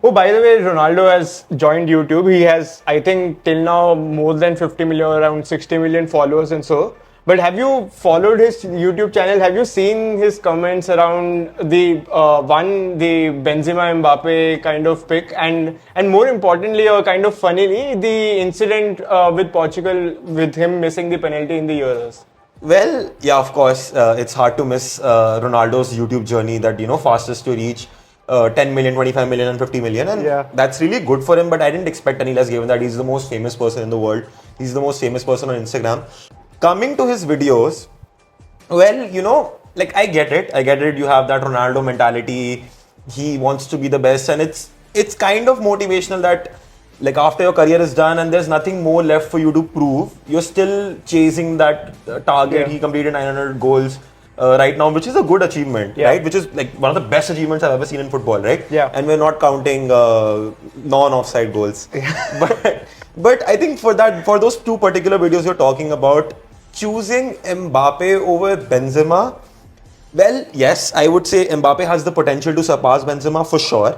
Oh, by the way, Ronaldo has joined YouTube. He has, I think, till now more than 50 million, around 60 million followers and so. But have you followed his YouTube channel? Have you seen his comments around the Benzema Mbappe kind of pick, and more importantly, or kind of funnily, the incident with Portugal with him missing the penalty in the Euros? Well, yeah, of course, it's hard to miss Ronaldo's YouTube journey that, fastest to reach 10 million, 25 million, and 50 million. And Yeah. that's really good for him, but I didn't expect any less given that he's the most famous person in the world. He's the most famous person on Instagram. Coming to his videos, well, like I get it. You have that Ronaldo mentality. He wants to be the best, and it's kind of motivational that like after your career is done and there's nothing more left for you to prove, you're still chasing that target. Yeah. He completed 900 goals right now, which is a good achievement, Yeah. right? Which is like one of the best achievements I've ever seen in football, right? Yeah. And we're not counting non-offside goals. But I think for those two particular videos you're talking about, choosing Mbappe over Benzema, well, yes, I would say Mbappe has the potential to surpass Benzema for sure.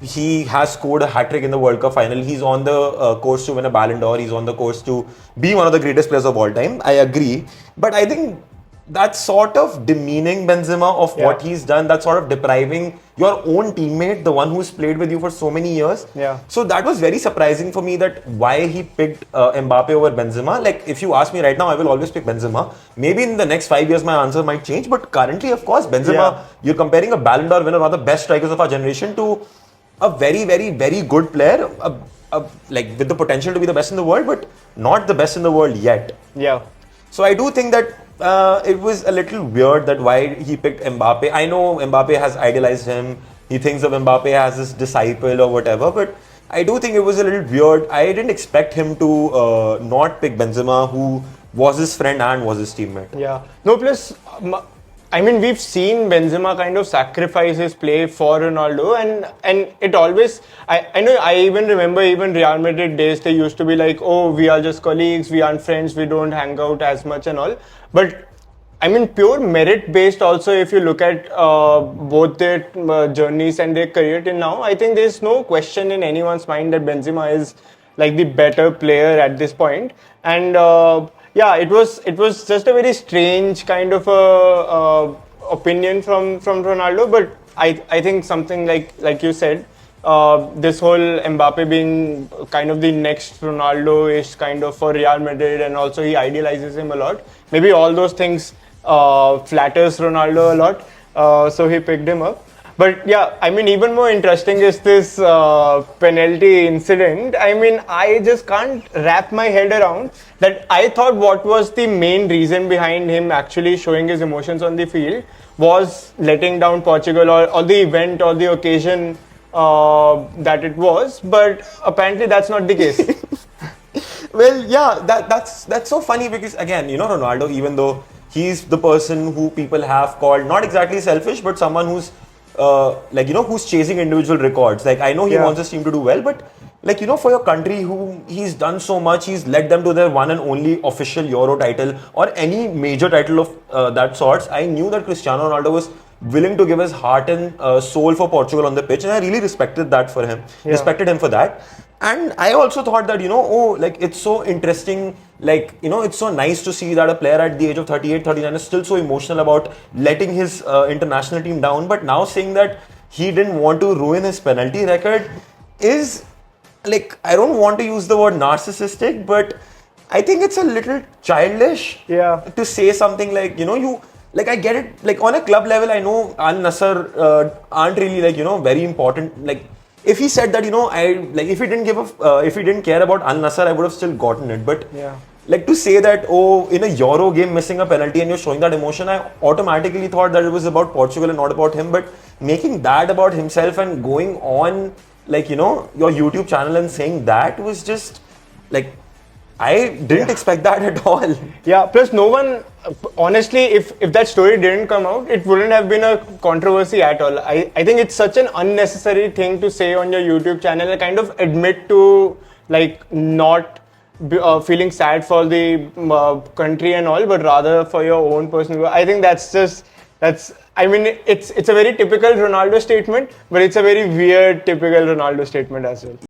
He has scored a hat-trick in the World Cup final. He's on the course to win a Ballon d'Or. He's on the course to be one of the greatest players of all time. I agree. But I think that's sort of demeaning Benzema of what he's done. That's sort of depriving your own teammate, the one who's played with you for so many years. Yeah. So that was very surprising for me that why he picked Mbappe over Benzema. Like if you ask me right now, I will always pick Benzema. Maybe in the next 5 years my answer might change. But currently, of course, Benzema, you're comparing a Ballon d'Or winner, one of the best strikers of our generation, to a very, very, very good player, like with the potential to be the best in the world, but not the best in the world yet. Yeah. So I do think that it was a little weird that why he picked Mbappe. I know Mbappe has idealized him. He thinks of Mbappe as his disciple or whatever, but I do think it was a little weird. I didn't expect him to not pick Benzema, who was his friend and was his teammate. Yeah. No, plus, I mean, we've seen Benzema kind of sacrifice his play for Ronaldo, and it always. I know. I even remember even Real Madrid days. They used to be like, "Oh, we are just colleagues. We aren't friends. We don't hang out as much and all." But I mean, pure merit based. Also, if you look at both their journeys and their career till now, I think there's no question in anyone's mind that Benzema is like the better player at this point. And yeah, it was just a very strange kind of opinion from Ronaldo. But I think something like you said, this whole Mbappe being kind of the next Ronaldo-ish kind of for Real Madrid, and also he idealizes him a lot. Maybe all those things flatters Ronaldo a lot, so he picked him up. But yeah, I mean, even more interesting is this penalty incident. I mean, I just can't wrap my head around that. I thought what was the main reason behind him actually showing his emotions on the field was letting down Portugal, or the event or the occasion that it was. But apparently that's not the case. Well, yeah, that's so funny because again, Ronaldo, even though he's the person who people have called not exactly selfish, but someone who's who's chasing individual records. Like I know he wants his team to do well, but for your country, who he's done so much, he's led them to their one and only official Euro title or any major title of that sorts. I knew that Cristiano Ronaldo was willing to give his heart and soul for Portugal on the pitch, and I really respected that for him. Respected him for that. And I also thought that, it's so interesting, it's so nice to see that a player at the age of 38, 39 is still so emotional about letting his international team down. But now saying that he didn't want to ruin his penalty record is, I don't want to use the word narcissistic, but I think it's a little childish to say something I get it. On a club level, I know Al Nassr aren't really, very important. If he said that, if he didn't care about Al Nassr, I would have still gotten it. But to say that, in a Euro game missing a penalty and you're showing that emotion, I automatically thought that it was about Portugal and not about him. But making that about himself and going on, your YouTube channel and saying that was just I didn't expect that at all. Yeah, plus no one, honestly, if that story didn't come out, it wouldn't have been a controversy at all. I think it's such an unnecessary thing to say on your YouTube channel and kind of admit to not feeling sad for the country and all, but rather for your own personal. I think I mean, it's a very typical Ronaldo statement, but it's a very weird typical Ronaldo statement as well.